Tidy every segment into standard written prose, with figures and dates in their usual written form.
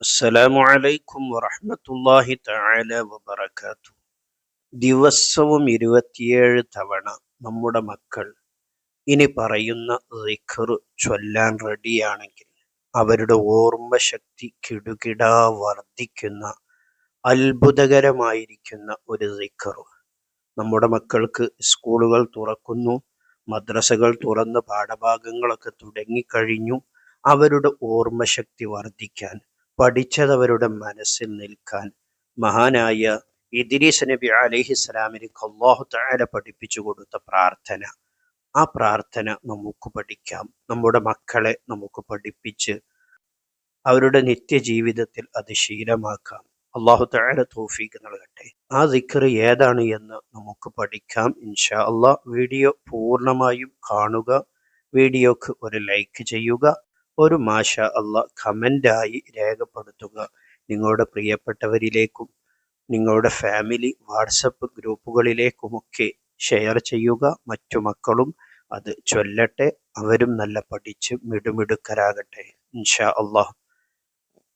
അസ്സലാമു അലൈക്കും വറഹ്മത്തുള്ളാഹി തആല വബറകാതുഹു. ദിവസവും 27 തവണ നമ്മുടെ മക്കൾ ഇനി പറയുന്ന ദിക്ർ ചൊല്ലാൻ റെഡിയാണെങ്കിൽ അവരുടെ ഓർമ്മശക്തി കിടുകിടാ വർദ്ധിക്കുന്ന അത്ഭുതകരമായിരിക്കുന്ന ഒരു ദിക്ർ. നമ്മുടെ മക്കൾക്ക് സ്കൂളുകൾ തുറക്കുന്നു, മദ്രസകൾ തുറന്ന് പാഠഭാഗങ്ങളൊക്കെ തുടങ്ങിക്കഴിഞ്ഞു. അവരുടെ ഓർമ്മശക്തി വർദ്ധിക്കാൻ, പഠിച്ചതവരുടെ മനസ്സിൽ നിൽക്കാൻ മഹാനായ ഇദ്രീസ് നബി അലൈഹിസ്സലാമിന് അല്ലാഹു തആല പഠിപ്പിച്ചു കൊടുത്ത പ്രാർത്ഥന. ആ പ്രാർത്ഥന നമുക്ക് പഠിക്കാം, നമ്മുടെ മക്കളെ നമുക്ക് പഠിപ്പിച്ച് അവരുടെ നിത്യജീവിതത്തിൽ അത് ശീലമാക്കാം. അല്ലാഹു തആല തൗഫീഖ് നൽകട്ടെ. ആ ദിക്ർ ഏതാണ് എന്ന് നമുക്ക് പഠിക്കാം ഇൻഷാ അല്ലാഹ്. വീഡിയോ പൂർണ്ണമായും കാണുക, വീഡിയോക്ക് ഒരു ലൈക്ക് ചെയ്യുക, ഒരു മാഷാ അല്ലാഹ് കമൻ്റായി രേഖപ്പെടുത്തുക. നിങ്ങളുടെ പ്രിയപ്പെട്ടവരിലേക്കും നിങ്ങളുടെ ഫാമിലി വാട്സപ്പ് ഗ്രൂപ്പുകളിലേക്കുമൊക്കെ ഷെയർ ചെയ്യുക. മറ്റു മക്കളും അത് ചൊല്ലട്ടെ, അവരും നല്ല പഠിച്ച് മിടുമിടുക്കരാകട്ടെ ഇൻഷാ അല്ലാഹ്.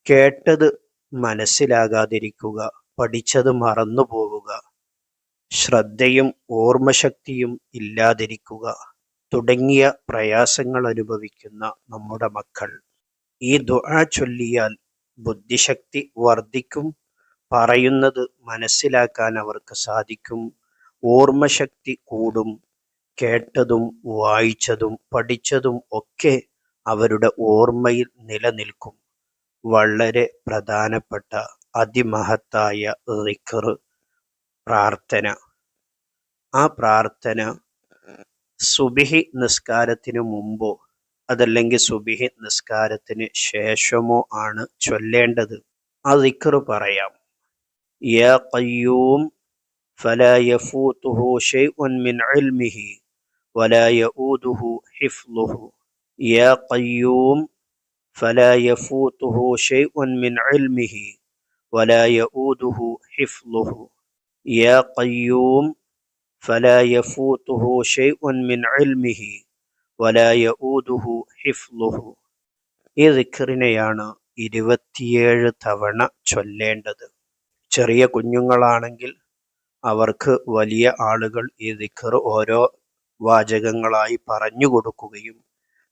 കേട്ടത് മനസ്സിലാകാതിരിക്കുക, പഠിച്ചത് മറന്നു പോവുക, ശ്രദ്ധയും ഓർമ്മശക്തിയും ഇല്ലാതിരിക്കുക തുടങ്ങിയ പ്രയാസങ്ങൾ അനുഭവിക്കുന്ന നമ്മുടെ മക്കൾ ഈ ദുആ ചൊല്ലിയാൽ ബുദ്ധിശക്തി വർദ്ധിക്കും, പറയുന്നത് മനസ്സിലാക്കാൻ അവർക്ക് സാധിക്കും, ഓർമ്മശക്തി കൂടും, കേട്ടതും വായിച്ചതും പഠിച്ചതും ഒക്കെ അവരുടെ ഓർമ്മയിൽ നിലനിൽക്കും. വളരെ പ്രധാനപ്പെട്ട അതിമഹത്തായ ദിക്ർ പ്രാർത്ഥന. ആ പ്രാർത്ഥന സുബ്ഹി നിസ്കാരത്തിന് മുമ്പോ അതല്ലെങ്കിൽ സുബ്ഹി നിസ്കാരത്തിന് ശേഷമോ ആണ് ചൊല്ലേണ്ടത്. ആ ദിക്ർ പറയാം. യാ ഖയ്യൂം ഫലാ യഫൂതുഹു ശൈഉൻ മിൻ ഇൽമിഹി വലാ യഊദുഹു ഹിഫ്ളുഹു. യാ ഖയ്യൂം ഫലാ യഫൂതുഹു ശൈഉൻ മിൻ ഇൽമിഹി വലാ യഊദുഹു ഹിഫ്ളുഹു. യാ ഖയ്യൂം ഫലാ യഫൂതുഹു ശൈഉൻ മിൻ ഇൽമിഹി വലാ യഊദുഹു ഹിഫ്ളുഹു. ഈ ദിക്റിനെയാണ് 27 തവണ ചൊല്ലേണ്ടത്. ചെറിയ കുഞ്ഞുങ്ങളാണെങ്കിൽ അവർക്ക് വലിയ ആളുകൾ ഈ ദിക്ർ ഓരോ വാചകങ്ങളായി പറഞ്ഞു കൊടുക്കുകയും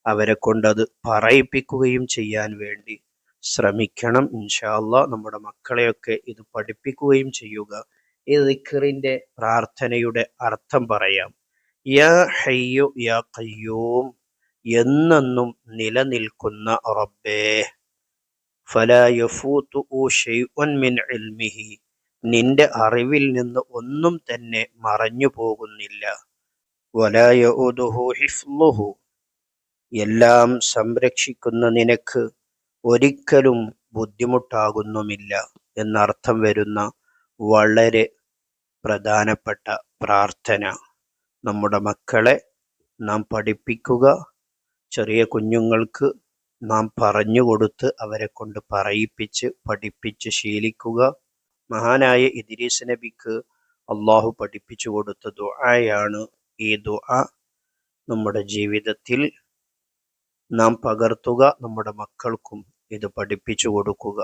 അവരെ കൊണ്ടത് പറയിപ്പിക്കുകയും ചെയ്യാൻ വേണ്ടി ശ്രമിക്കണം ഇൻഷാ അല്ലാഹ്. നമ്മുടെ മക്കളെയൊക്കെ ഇത് പഠിപ്പിക്കുകയും ചെയ്യുക. ഈ ദിക്റിന്റെ പ്രാർത്ഥനയുടെ അർത്ഥം പറയാം. യാ ഹയ്യു യാ ഖയ്യൂം, എന്നെന്നും നിലനിൽക്കുന്ന റബ്ബേ, ഫലാ യഫൂതുഹു ശൈഉൻ മിൻ ഇൽമിഹി, നിന്റെ അറിവിൽ നിന്ന് ഒന്നും തന്നെ മറഞ്ഞു പോകുന്നില്ല. വലാ യഊദുഹു ഹിഫ്ളുഹു, എല്ലാം സംരക്ഷിക്കുന്ന നിനക്ക് ഒരിക്കലും ബുദ്ധിമുട്ടാകുന്നുമില്ല എന്നർത്ഥം വരുന്ന വളരെ പ്രധാനപ്പെട്ട പ്രാർത്ഥന. നമ്മുടെ മക്കളെ നാം പഠിപ്പിക്കുക, ചെറിയ കുഞ്ഞുങ്ങൾക്ക് നാം പറഞ്ഞു കൊടുത്ത് അവരെ കൊണ്ട് പറയിപ്പിച്ച് പഠിപ്പിച്ച് ശീലിക്കുക. മഹാനായ ഇദ്രീസ് നബിക്ക് അള്ളാഹു പഠിപ്പിച്ചു കൊടുത്ത ദുആയാണ് ഈ ദുആ. നമ്മുടെ ജീവിതത്തിൽ നാം പകർത്തുക, നമ്മുടെ മക്കൾക്കും ഇത് പഠിപ്പിച്ചു കൊടുക്കുക.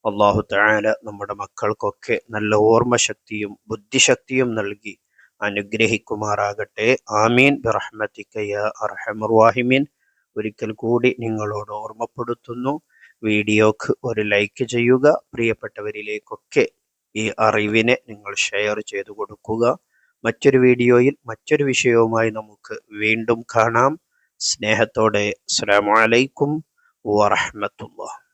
അല്ലാഹു തആല നമ്മുടെ മക്കൾക്കൊക്കെ നല്ല ഓർമ്മശക്തിയും ബുദ്ധിശക്തിയും നൽകി അനുഗ്രഹിക്കുമാറാകട്ടെ. ആമീൻ ബിറഹ്മതിക യാ അർഹമർ റഹീമീൻ. ഒരിക്കൽ കൂടി നിങ്ങളോട് ഓർമ്മപ്പെടുത്തുന്നു, വീഡിയോക്ക് ഒരു ലൈക്ക് ചെയ്യുക. പ്രിയപ്പെട്ടവരിലേക്കൊക്കെ ഈ അറിവിനെ നിങ്ങൾ ഷെയർ ചെയ്തു കൊടുക്കുക. മറ്റൊരു വീഡിയോയിൽ മറ്റൊരു വിഷയവുമായി നമുക്ക് വീണ്ടും കാണാം. സ്നേഹത്തോടെ അസ്സലാമു അലൈക്കും വറഹ്മത്തുള്ളാഹി.